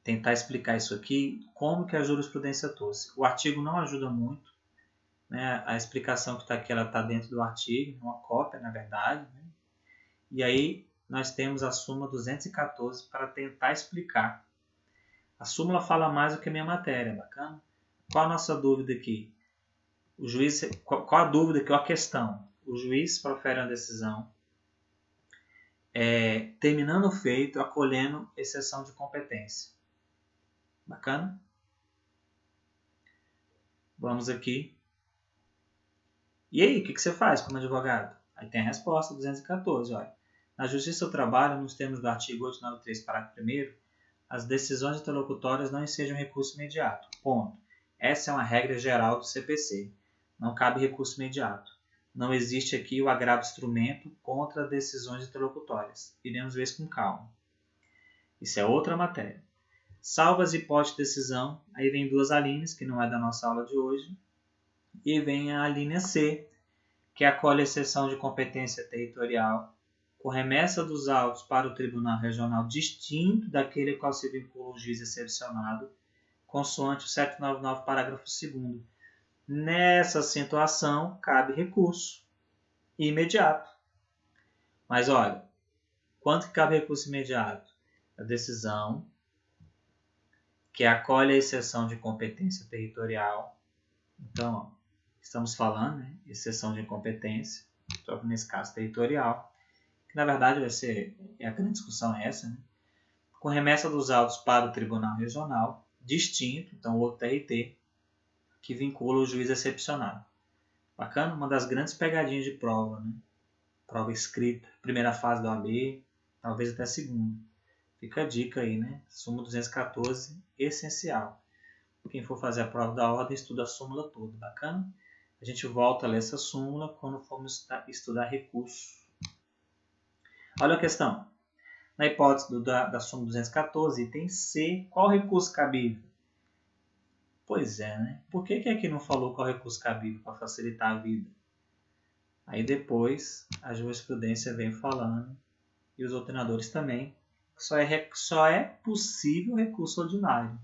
tentar explicar isso aqui, como que a jurisprudência trouxe. O artigo não ajuda muito, né? A explicação que está aqui está dentro do artigo, uma cópia, na verdade. Né? E aí nós temos a súmula 214 para tentar explicar. A súmula fala mais do que a minha matéria, bacana? Qual a nossa dúvida aqui? Qual a dúvida aqui, qual a questão? O juiz profere uma decisão terminando o feito, acolhendo exceção de competência. Bacana? Vamos aqui. E aí, o que você faz como advogado? Aí tem a resposta 214. Olha. Na Justiça do Trabalho, nos termos do artigo 893, parágrafo 1º, as decisões interlocutórias não ensejam recurso imediato. Ponto. Essa é uma regra geral do CPC. Não cabe recurso imediato. Não existe aqui o agravo instrumento contra decisões interlocutórias. Iremos ver isso com calma. Isso é outra matéria. Salvo as hipóteses de decisão, aí vem duas alíneas, que não é da nossa aula de hoje, e vem a linha C, que acolhe a exceção de competência territorial, com remessa dos autos para o Tribunal Regional distinto daquele ao qual se vincula o juiz excepcionado, consoante o 799, parágrafo 2º. Nessa situação, cabe recurso imediato. Mas olha, quanto que cabe recurso imediato? A decisão que acolhe a exceção de competência territorial. Então, ó, estamos falando, né, exceção de incompetência, só que nesse caso territorial, que na verdade vai ser, a grande discussão é essa, né? Com remessa dos autos para o Tribunal Regional, distinto, então outro TRT, que vincula o juiz excepcionado. Bacana? Uma das grandes pegadinhas de prova, né? Prova escrita, primeira fase da OAB, talvez até segunda. Fica a dica aí, né? Súmula 214, essencial. Quem for fazer a prova da ordem, estuda a súmula toda, bacana? A gente volta a ler essa súmula quando formos estudar recurso. Olha a questão. Na hipótese da súmula 214, item C, qual recurso cabível? Pois é, né? Por que aqui não falou qual recurso cabível para facilitar a vida? Aí depois a jurisprudência vem falando, e os doutrinadores também, que só é possível recurso ordinário.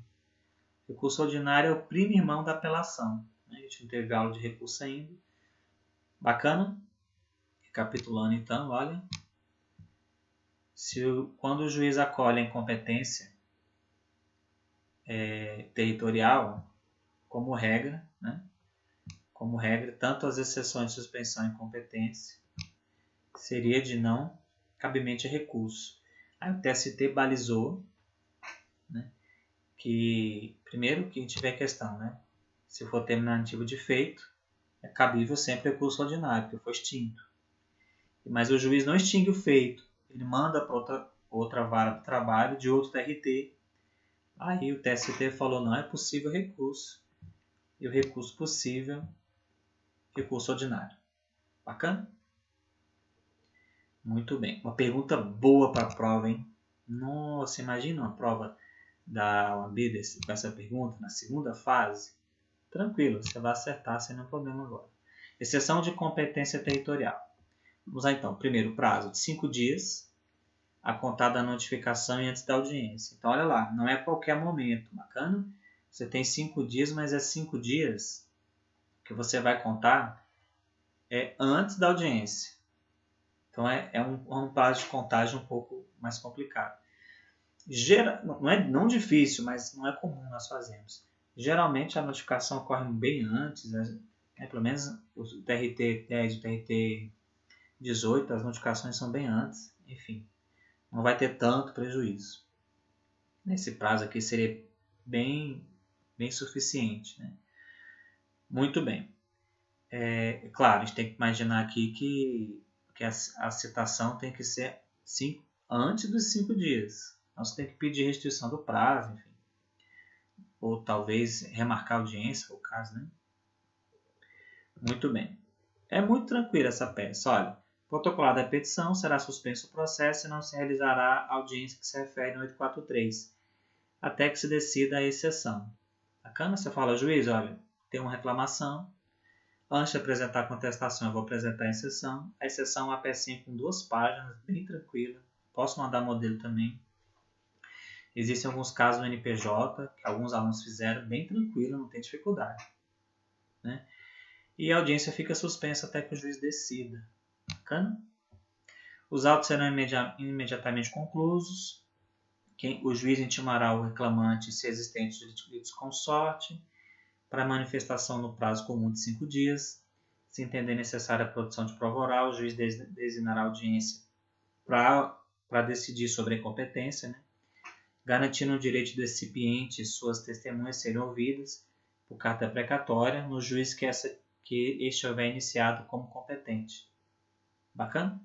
Recurso ordinário é o primo irmão da apelação. A gente não teve aula de recurso ainda. Bacana? Recapitulando então, olha, quando o juiz acolhe a incompetência territorial, como regra, né? Como regra, tanto as exceções de suspensão e incompetência seria de não cabimento a recurso. Aí o TST balizou, né, que, primeiro, que tiver questão, né, se for terminativo de feito, é cabível sempre recurso ordinário, porque foi extinto. Mas o juiz não extingue o feito, ele manda para outra vara do trabalho de outro TRT. Aí o TST falou, não é possível recurso. E o recurso possível, recurso ordinário. Bacana? Muito bem. Uma pergunta boa para a prova, hein? Nossa, imagina uma prova da OAB com essa pergunta na segunda fase. Tranquilo, você vai acertar sem nenhum problema agora. Exceção de competência territorial. Vamos lá então. Primeiro, prazo de 5 dias a contar da notificação e antes da audiência. Então, olha lá, não é qualquer momento. Bacana? Você tem 5 dias, mas é 5 dias que você vai contar antes da audiência. Então, é um prazo de contagem um pouco mais complicado. Não difícil, mas não é comum nós fazermos. Geralmente, a notificação ocorre bem antes, né? Pelo menos o TRT 10 e o TRT 18, as notificações são bem antes. Enfim, não vai ter tanto prejuízo. Nesse prazo aqui seria bem suficiente, né? Muito bem. Claro, a gente tem que imaginar aqui que a citação tem que ser antes dos 5 dias. Então você tem que pedir restrição do prazo, enfim. Ou talvez remarcar a audiência, for o caso, né? Muito bem. É muito tranquila essa peça. Olha, protocolada a petição, será suspenso o processo e não se realizará a audiência que se refere no 843, até que se decida a exceção. Bacana? Você fala, juiz, olha, tem uma reclamação. Antes de apresentar a contestação, eu vou apresentar a exceção. A exceção é uma pecinha com 2 páginas, bem tranquila. Posso mandar modelo também. Existem alguns casos no NPJ, que alguns alunos fizeram, bem tranquilo, não tem dificuldade. Né? E a audiência fica suspensa até que o juiz decida. Bacana? Os autos serão imediatamente conclusos. O juiz intimará o reclamante, se existente, de litisconsorte, para manifestação no prazo comum de 5 dias. Se entender necessária a produção de prova oral, o juiz designará a audiência para decidir sobre a incompetência, né? Garantindo o direito do recipiente e suas testemunhas serem ouvidas por carta precatória no juiz que este houver iniciado como competente. Bacana?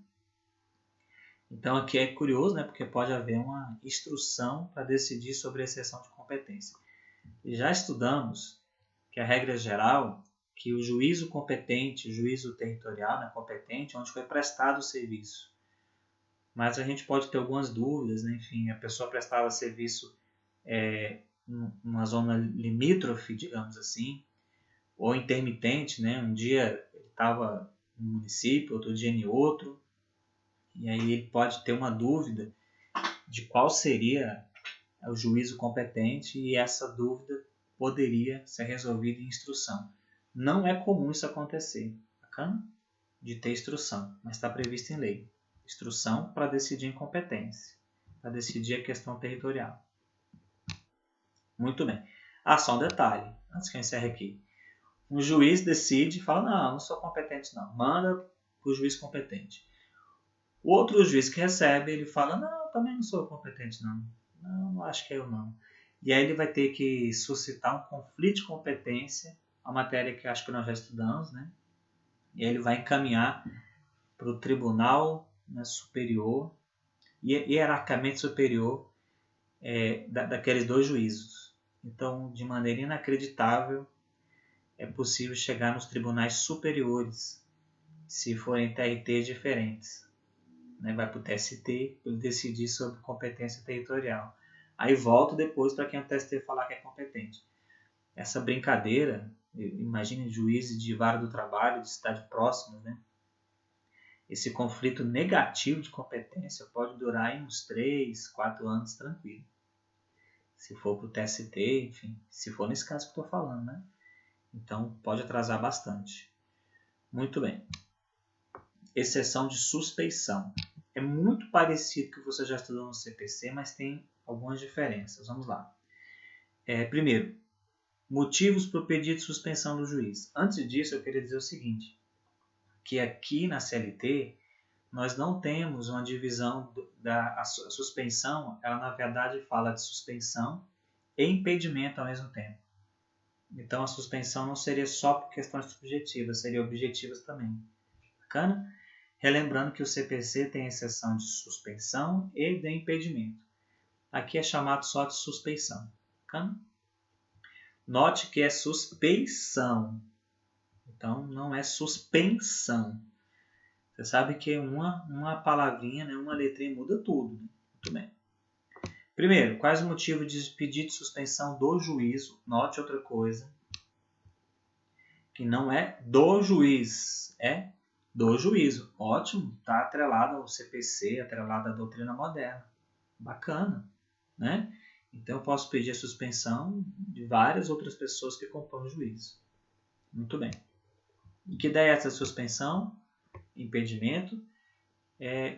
Então aqui é curioso, né? Porque pode haver uma instrução para decidir sobre a exceção de competência. E já estudamos que a regra geral, que o juízo competente, o juízo territorial, né, competente, onde foi prestado o serviço. Mas a gente pode ter algumas dúvidas, né? Enfim, a pessoa prestava serviço numa zona limítrofe, digamos assim, ou intermitente, né? Um dia ele estava no município, outro dia em outro, e aí ele pode ter uma dúvida de qual seria o juízo competente e essa dúvida poderia ser resolvida em instrução. Não é comum isso acontecer, bacana? De ter instrução, mas está previsto em lei. Instrução para decidir incompetência, para decidir a questão territorial. Muito bem. Só um detalhe, antes que eu encerre aqui. Um juiz decide e fala, não sou competente não. Manda para o juiz competente. O outro juiz que recebe, ele fala, não, também não sou competente não. Não acho que eu não. E aí ele vai ter que suscitar um conflito de competência, a matéria que acho que nós já estudamos, né? E aí ele vai encaminhar para o tribunal, né, superior, hierarquicamente superior daqueles 2 juízos. Então, de maneira inacreditável, é possível chegar nos tribunais superiores, se forem TRTs diferentes. Né? Vai para o TST para ele decidir sobre competência territorial. Aí volta depois para quem o TST falar que é competente. Essa brincadeira, imagine juízes de vara do trabalho, de cidade próxima, né? Esse conflito negativo de competência pode durar uns 3, 4 anos tranquilo. Se for para o TST, enfim, se for nesse caso que eu estou falando, né? Então pode atrasar bastante. Muito bem. exceção de suspeição. É muito parecido com o que você já estudou no CPC, mas tem algumas diferenças. Vamos lá. Primeiro, motivos para o pedido de suspensão do juiz. Antes disso, eu queria dizer o seguinte, que aqui na CLT, nós não temos uma divisão da suspensão, ela na verdade fala de suspensão e impedimento ao mesmo tempo. Então a suspensão não seria só por questões subjetivas, seria objetivas também. Bacana? Relembrando que o CPC tem exceção de suspensão e de impedimento. Aqui é chamado só de suspeição. Bacana? Note que é suspeição. Então não é suspensão. Você sabe que uma palavrinha, né, uma letrinha muda tudo. Né? Muito bem. Primeiro, quais os motivos de pedido de suspensão do juízo? Note outra coisa, que não é do juiz, é do juízo. Ótimo, está atrelado ao CPC, atrelado à doutrina moderna. Bacana, né? Então eu posso pedir a suspensão de várias outras pessoas que compõem o juízo. Muito bem. E que ideia é essa suspensão? Impedimento?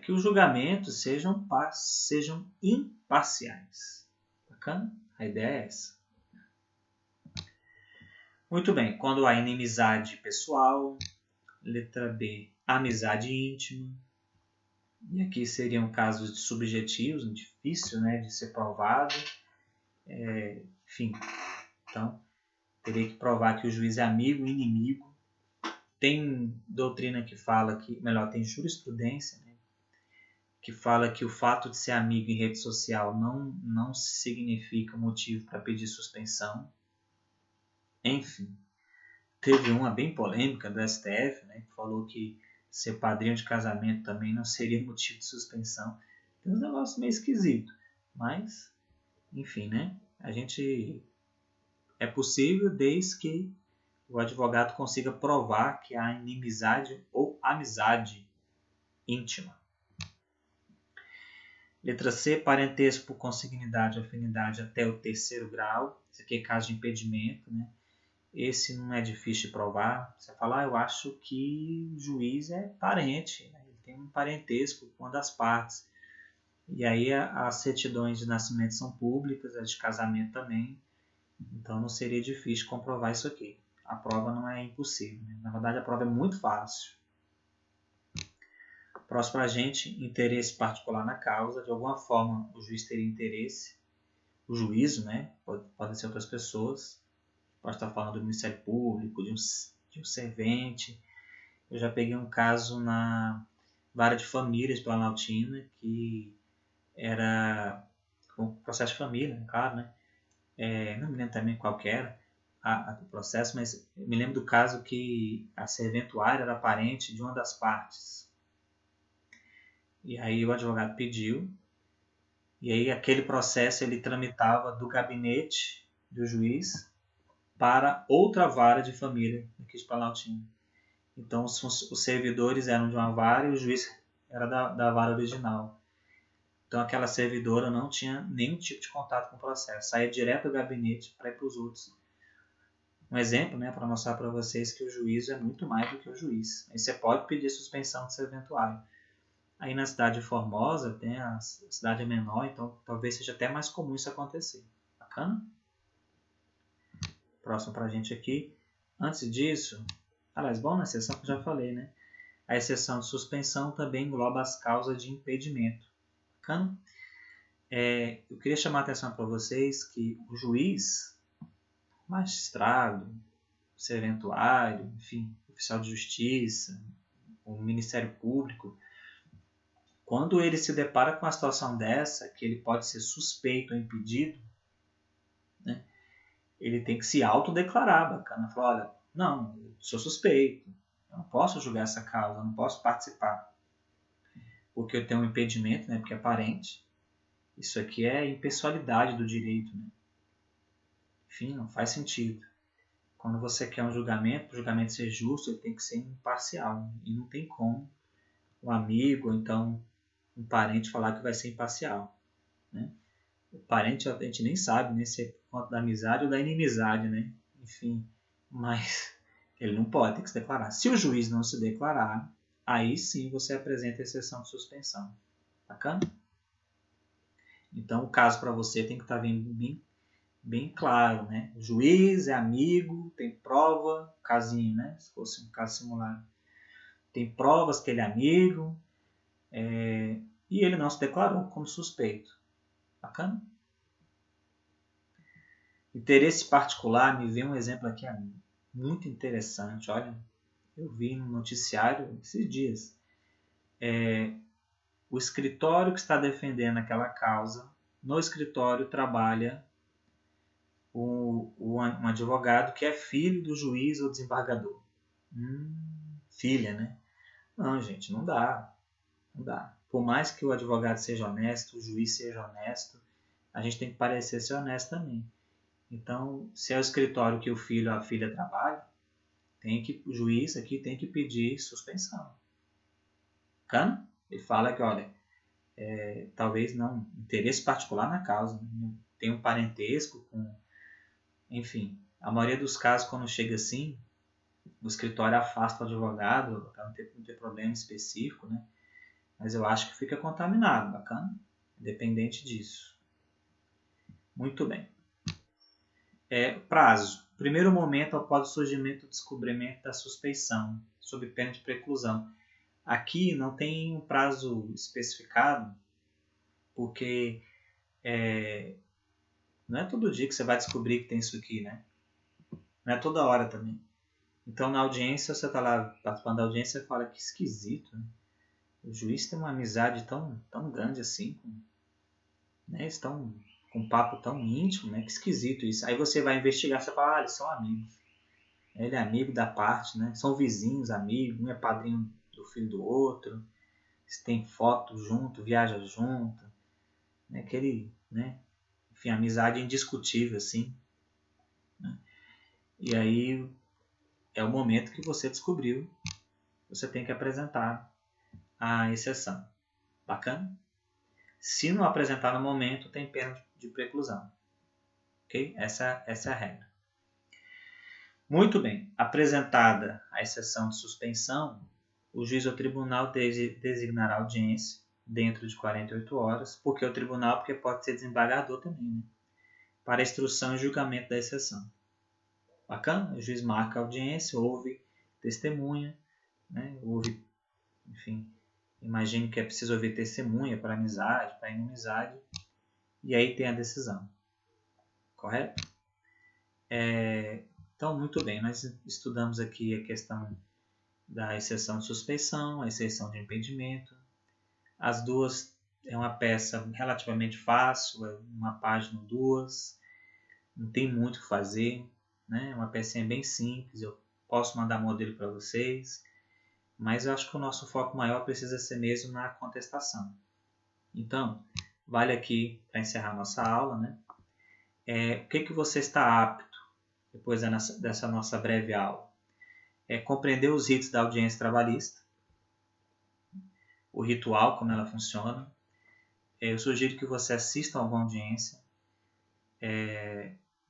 Que os julgamentos sejam imparciais. Bacana? A ideia é essa. Muito bem. Quando há inimizade pessoal, letra B, amizade íntima. E aqui seriam casos subjetivos, difícil, né, de ser provado. Enfim, então teria que provar que o juiz é amigo e inimigo. Tem doutrina que fala que, tem jurisprudência, né, que fala que o fato de ser amigo em rede social não significa motivo para pedir suspensão. Enfim, teve uma bem polêmica do STF, né, que falou que ser padrinho de casamento também não seria motivo de suspensão. Tem uns negócios meio esquisitos, mas, enfim, né, é possível desde que o advogado consiga provar que há inimizade ou amizade íntima. Letra C, parentesco por consanguinidade ou afinidade até o 3º grau. Isso aqui é caso de impedimento, né? Esse não é difícil de provar. Você fala, eu acho que o juiz é parente, né? Ele tem um parentesco com uma das partes. E aí as certidões de nascimento são públicas, as de casamento também. Então não seria difícil comprovar isso aqui. A prova não é impossível, né? Na verdade, a prova é muito fácil. Próximo para a gente, interesse particular na causa. De alguma forma, o juiz teria interesse. O juízo, né? Podem ser outras pessoas. Pode estar falando do Ministério Público, de um servente. Eu já peguei um caso na vara de famílias planaltina, que era um processo de família, claro, né? Não me lembro também qual que era o processo, mas me lembro do caso que a serventuária era parente de uma das partes. E aí o advogado pediu, e aí aquele processo ele tramitava do gabinete do juiz para outra vara de família aqui de Planaltina. Então os servidores eram de uma vara e o juiz era da vara original. Então aquela servidora não tinha nenhum tipo de contato com o processo, saía direto do gabinete para ir para os outros. Um exemplo, né, para mostrar para vocês que o juízo é muito mais do que o juiz. Aí você pode pedir suspensão de serventuário. Aí na cidade de Formosa, a cidade é menor, então talvez seja até mais comum isso acontecer. Bacana? Próximo para a gente aqui. Antes disso, aliás, bom na exceção que eu já falei, né? A exceção de suspensão também engloba as causas de impedimento. Bacana? Eu queria chamar a atenção para vocês que o juiz, magistrado, serventuário, enfim, oficial de justiça, o Ministério Público, quando ele se depara com uma situação dessa, que ele pode ser suspeito ou impedido, né, ele tem que se autodeclarar, bacana. Falar, olha, não, eu sou suspeito, eu não posso julgar essa causa, eu não posso participar, porque eu tenho um impedimento, né, porque é parente. Isso aqui é impessoalidade do direito, né? Enfim, não faz sentido. Quando você quer um julgamento, para o julgamento ser justo, ele tem que ser imparcial. E não tem como um amigo, ou então um parente falar que vai ser imparcial. Né? O parente a gente nem sabe, né, se é por conta da amizade ou da inimizade, né? Enfim, mas ele não pode, tem que se declarar. Se o juiz não se declarar, aí sim você apresenta a exceção de suspensão. Bacana? Então o caso para você tem que estar bem claro, né? O juiz é amigo, tem prova, casinho, né? Se fosse um caso simulado. Tem provas que ele é amigo, e ele não se declarou como suspeito. Bacana? Interesse particular, me veio um exemplo aqui muito interessante. Olha, eu vi no noticiário esses dias. O escritório que está defendendo aquela causa, no escritório trabalha um advogado que é filho do juiz ou desembargador. Filha, né? Não, gente, não dá. Não dá. Por mais que o advogado seja honesto, o juiz seja honesto, a gente tem que parecer ser honesto também. Então, se é o escritório que o filho ou a filha trabalha, o juiz aqui tem que pedir suspensão. Bacana? Ele fala que, olha, talvez não, interesse particular na causa, não tem um parentesco com, enfim, a maioria dos casos quando chega assim, o escritório afasta o advogado para não ter problema específico, né? Mas eu acho que fica contaminado, bacana? Independente disso. Muito bem. Prazo. Primeiro momento após o surgimento do descobrimento da suspeição, sob pena de preclusão. Aqui não tem um prazo especificado, porque não é todo dia que você vai descobrir que tem isso aqui, né? Não é toda hora também. Então, na audiência, você está lá participando da audiência e fala que esquisito, né? O juiz tem uma amizade tão grande assim, né? Eles estão com um papo tão íntimo, né? Que esquisito isso. Aí você vai investigar, você fala, eles são amigos. Ele é amigo da parte, né? São vizinhos, amigos, um é padrinho do filho do outro. Eles têm foto junto, viaja junto. Né? Aquele, né? Enfim, amizade indiscutível, assim. Né? E aí é o momento que você descobriu. Você tem que apresentar a exceção. Bacana? Se não apresentar no momento, tem pena de preclusão. Ok? Essa é a regra. Muito bem. Apresentada a exceção de suspensão, o juiz ou tribunal designará audiência dentro de 48 horas. Por que o tribunal? Porque pode ser desembargador também, né? Para instrução e julgamento da exceção. Bacana? O juiz marca a audiência, ouve testemunha, né? Ouve, enfim, imagine que é preciso ouvir testemunha para amizade, para inimizade, e aí tem a decisão. Correto? Então, muito bem, nós estudamos aqui a questão da exceção de suspeição, a exceção de impedimento. As duas é uma peça relativamente fácil, é uma página ou duas, não tem muito o que fazer, né? É uma pecinha bem simples, eu posso mandar modelo para vocês, mas eu acho que o nosso foco maior precisa ser mesmo na contestação. Então, vale aqui para encerrar a nossa aula, né? O que você está apto, depois dessa nossa breve aula? Compreender os ritos da audiência trabalhista, o ritual, como ela funciona. Eu sugiro que você assista a alguma audiência.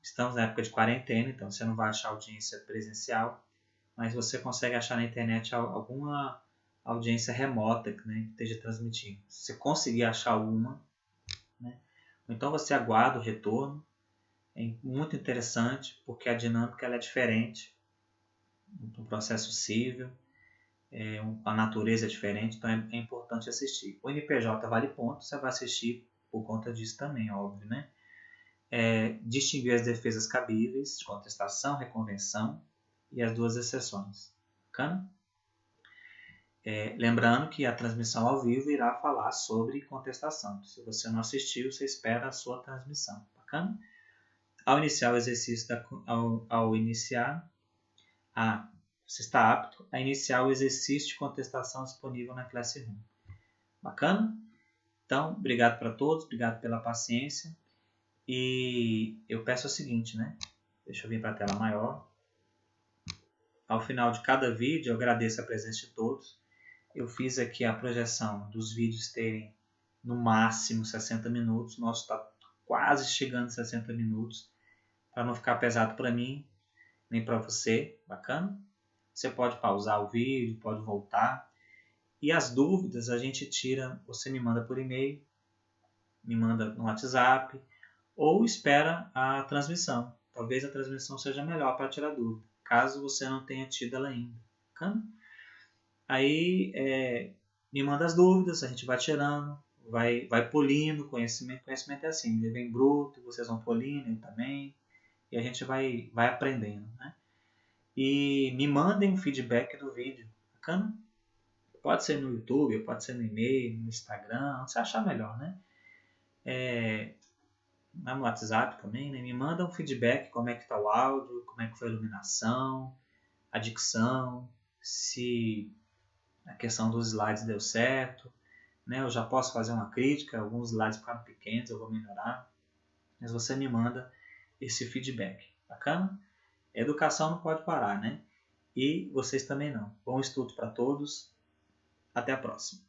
Estamos na época de quarentena, então você não vai achar audiência presencial, mas você consegue achar na internet alguma audiência remota, né, que esteja transmitindo. Se você conseguir achar alguma, né, então você aguarda o retorno. É muito interessante, porque a dinâmica ela é diferente do processo civil, a natureza é diferente, então é importante assistir. O NPJ vale ponto, você vai assistir por conta disso também, óbvio, né? Distinguir as defesas cabíveis de contestação, reconvenção e as duas exceções. Bacana? Lembrando que a transmissão ao vivo irá falar sobre contestação. Se você não assistiu, você espera a sua transmissão. Bacana? Ao iniciar o exercício, você está apto a iniciar o exercício de contestação disponível na Classroom. Bacana? Então, obrigado para todos, obrigado pela paciência. E eu peço o seguinte, né? Deixa eu vir para a tela maior. Ao final de cada vídeo, eu agradeço a presença de todos. Eu fiz aqui a projeção dos vídeos terem no máximo 60 minutos. Nosso está quase chegando a 60 minutos. Para não ficar pesado para mim, nem para você. Bacana? Você pode pausar o vídeo, pode voltar. E as dúvidas a gente tira, você me manda por e-mail, me manda no WhatsApp, ou espera a transmissão. Talvez a transmissão seja melhor para tirar dúvida, caso você não tenha tido ela ainda. Bacana? Aí me manda as dúvidas, a gente vai tirando, vai polindo conhecimento. Conhecimento é assim, ele vem bruto, vocês vão polindo, eu também, e a gente vai aprendendo, né? E me mandem um feedback do vídeo, bacana? Pode ser no YouTube, pode ser no e-mail, no Instagram, onde você achar melhor, né? No WhatsApp também, né? Me manda um feedback, como é que está o áudio, como é que foi a iluminação, a dicção, se a questão dos slides deu certo, né? Eu já posso fazer uma crítica, alguns slides ficaram pequenos, eu vou melhorar, mas você me manda esse feedback, bacana? Educação não pode parar, né? E vocês também não. Bom estudo para todos, até a próxima.